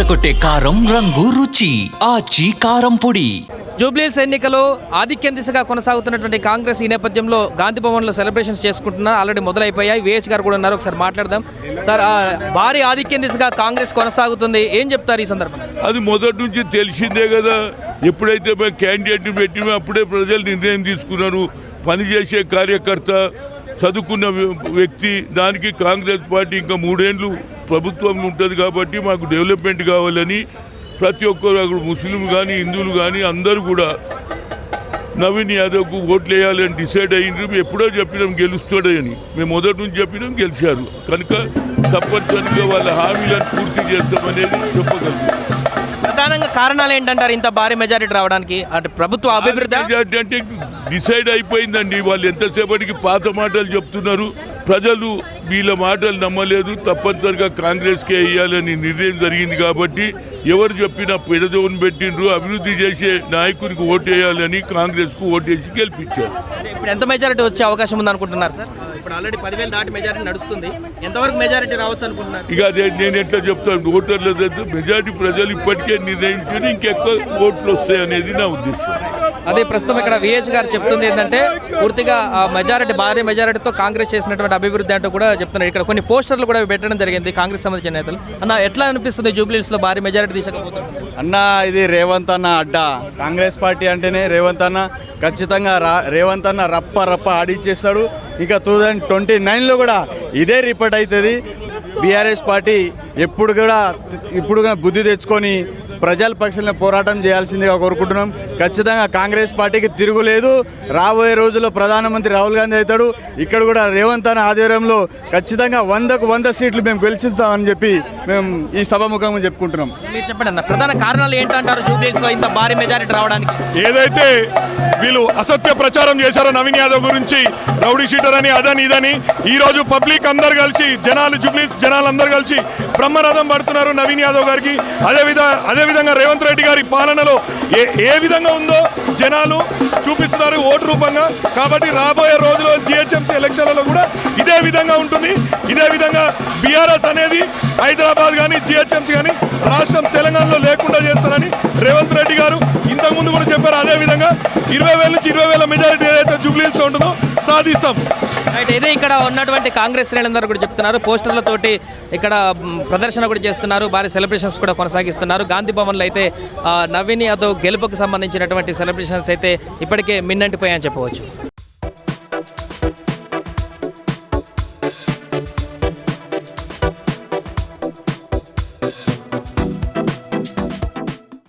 అదరకొట్టే కారం రంగు రుచి ఆచి కారం పొడి. జూబ్లీహిల్స్ ఎన్నికలు ఆధిక్యం దిశగా కొనసాగుతున్నటువంటి కాంగ్రెస్ ఈ నేపథ్యంలో గాంధీ భవన్లో సెలబ్రేషన్స్ చేసుకుంటున్నారు. ఆల్రెడీ మొదలైపోయాయి. విహెచ్ గారు కూడా ఉన్నారు, ఒకసారి మాట్లాడదాం. సార్, భారీ ఆధిక్యం దిశగా కాంగ్రెస్ కొనసాగుతుంది, ఏం చెప్తారు ఈ సందర్భంగా? అది మొదటి నుంచి తెలిసిందే కదా. ఎప్పుడైతే మేము క్యాండిడేట్ని పెట్టిమో అప్పుడే ప్రజలు నిర్ణయం తీసుకున్నారు. పనిచేసే కార్యకర్త, చదువుకున్న వ్యక్తి, దానికి కాంగ్రెస్ పార్టీ ఇంకా 3 ఏళ్ళు ప్రభుత్వంలో ఉంటుంది కాబట్టి మాకు డెవలప్మెంట్ కావాలని ప్రతి ఒక్కరు, అక్కడ ముస్లిం కానీ హిందువులు కానీ అందరూ కూడా నవీన్ యాదవ్కు ఓట్లు వేయాలని డిసైడ్ అయ్యిండ్రు. ఎప్పుడో చెప్పినాం గెలుస్తాడని, మేము మొదటి నుంచి చెప్పినాం, గెలిచారు కనుక తప్పనిసరిగా వాళ్ళ హామీలను పూర్తి చేస్తామనేది చెప్పగలుగుతాం. ప్రధానంగా కారణాలు ఏంటంటారు ఇంత భారీ మెజారిటీ రావడానికి? అంటే ప్రభుత్వ అభివృద్ధి అంటే డిసైడ్ అయిపోయిందండి. వాళ్ళు ఎంతసేపటికి పాత మాటలు చెప్తున్నారు. ప్రజలు వీళ్ళ మాటలు నమ్మలేదు. తప్పనిసరిగా కాంగ్రెస్కే వేయాలని నిర్ణయం జరిగింది కాబట్టి ఎవరు చెప్పినా పెడదోని పెట్టిండ్రు. అభివృద్ధి చేసే నాయకునికి ఓటు వేయాలని కాంగ్రెస్కు ఓటేసి గెలిపించారు. ఇప్పుడు ఎంత మెజారిటీ వచ్చే అవకాశం ఉంది అనుకుంటున్నారు సార్? ఇప్పుడు ఆల్రెడీ 10,000 దాటి మెజారిటీ నడుస్తుంది. ఎంతవరకు మెజారిటీ రావచ్చు అనుకుంటున్నారు? ఇక అదే నేను ఎట్లా చెప్తాను, ఓటర్ల మెజారిటీ ప్రజలు ఇప్పటికే నిర్ణయించుకుని ఇంకెక్కువ ఓట్లు వస్తాయి అనేది నా ఉద్దేశం. అదే ప్రస్తుతం ఇక్కడ విహెచ్ గారు చెప్తుంది ఏంటంటే పూర్తిగా మెజారిటీ, భారీ మెజారిటీతో కాంగ్రెస్ చేసినటువంటి అభివృద్ధి అంటూ కూడా చెప్తున్నారు. ఇక్కడ కొన్ని పోస్టర్లు కూడా పెట్టడం జరిగింది కాంగ్రెస్ సంబంధించిన నేతలు. అన్న, ఎట్లా అనిపిస్తుంది జూబ్లీహిల్స్లో భారీ మెజారిటీ తీసుకపోతుంది? అన్న, ఇది రేవంత్ అన్న అడ్డా. కాంగ్రెస్ పార్టీ అంటేనే రేవంత్ అన్న. ఖచ్చితంగా రేవంత్ అన్న రప్ప ఆడిచ్చేస్తాడు. ఇక 2029లో కూడా ఇదే రిపీట్ అవుతుంది. బీఆర్ఎస్ పార్టీ ఇప్పుడు కూడా బుద్ధి తెచ్చుకొని ప్రజల పక్షాన పోరాటం చేయాల్సిందిగా కోరుకుంటున్నాం. ఖచ్చితంగా కాంగ్రెస్ పార్టీకి తిరుగులేదు. రాబోయే రోజుల్లో ప్రధానమంత్రి రాహుల్ గాంధీ అవుతాడు. ఇక్కడ కూడా రేవంత్ అన్న ఆధ్వర్యంలో ఖచ్చితంగా 100కు 100 సీట్లు మేము గెలిచిస్తామని చెప్పి మేము ఈ సభాముఖంగా చెప్పుకుంటున్నాం. మీరు చెప్పండి అన్న, ప్రధాన కారణాలు ఏంటంటారు జూబ్లీహిల్స్లో ఇంత భారీ మెజారిటీ రావడానికి? ఏదైతే వీళ్ళు అసత్య ప్రచారం చేశారో నవీన్ యాదవ్ గురించి, రౌడీ షీటర్ అని, అదని ఇదని, ఈ రోజు పబ్లిక్ అందరు కలిసి, జూబ్లీహిల్స్ జనాలు అందరు కలిసి బ్రహ్మరథం పడుతున్నారు నవీన్ యాదవ్ గారికి. అదేవిధంగా రేవంత్ రెడ్డి గారి పాలనలో ఏ విధంగా ఉందో జనాలు చూపిస్తున్నారు ఓటు రూపంగా. కాబట్టి రాబోయే రోజుల్లో జిహెచ్ఎంసీ ఎలక్షన్లలో కూడా ఇదే విధంగా ఉంటుంది. ఇదే విధంగా బీఆర్ఎస్ అనేది హైదరాబాద్ కానీ జిహెచ్ఎంసీ కానీ రాష్ట్రం తెలంగాణలో లేకుండా చేస్తారని రేవంత్ రెడ్డి గారు ఇంతకుముందు కూడా చెప్పారు. అదేవిధంగా 20,000 నుంచి 20,000 మెజారిటీ ఏదైతే జూబ్లీహిల్స్ ఉంటుందో సాధిస్తాం. అయితే ఇదే ఇక్కడ ఉన్నటువంటి కాంగ్రెస్ శ్రేణులందరూ కూడా చెప్తున్నారు. పోస్టర్లతోటి ఇక్కడ ప్రదర్శన కూడా చేస్తున్నారు, భారీ సెలబ్రేషన్స్ కూడా కొనసాగిస్తున్నారు. గాంధీ భవన్లో అయితే నవీన్ యాదవ్ గెలుపుకు సంబంధించినటువంటి సెలబ్రేషన్స్ అయితే ఇప్పటికే మిన్నంటిపోయాయని చెప్పవచ్చు.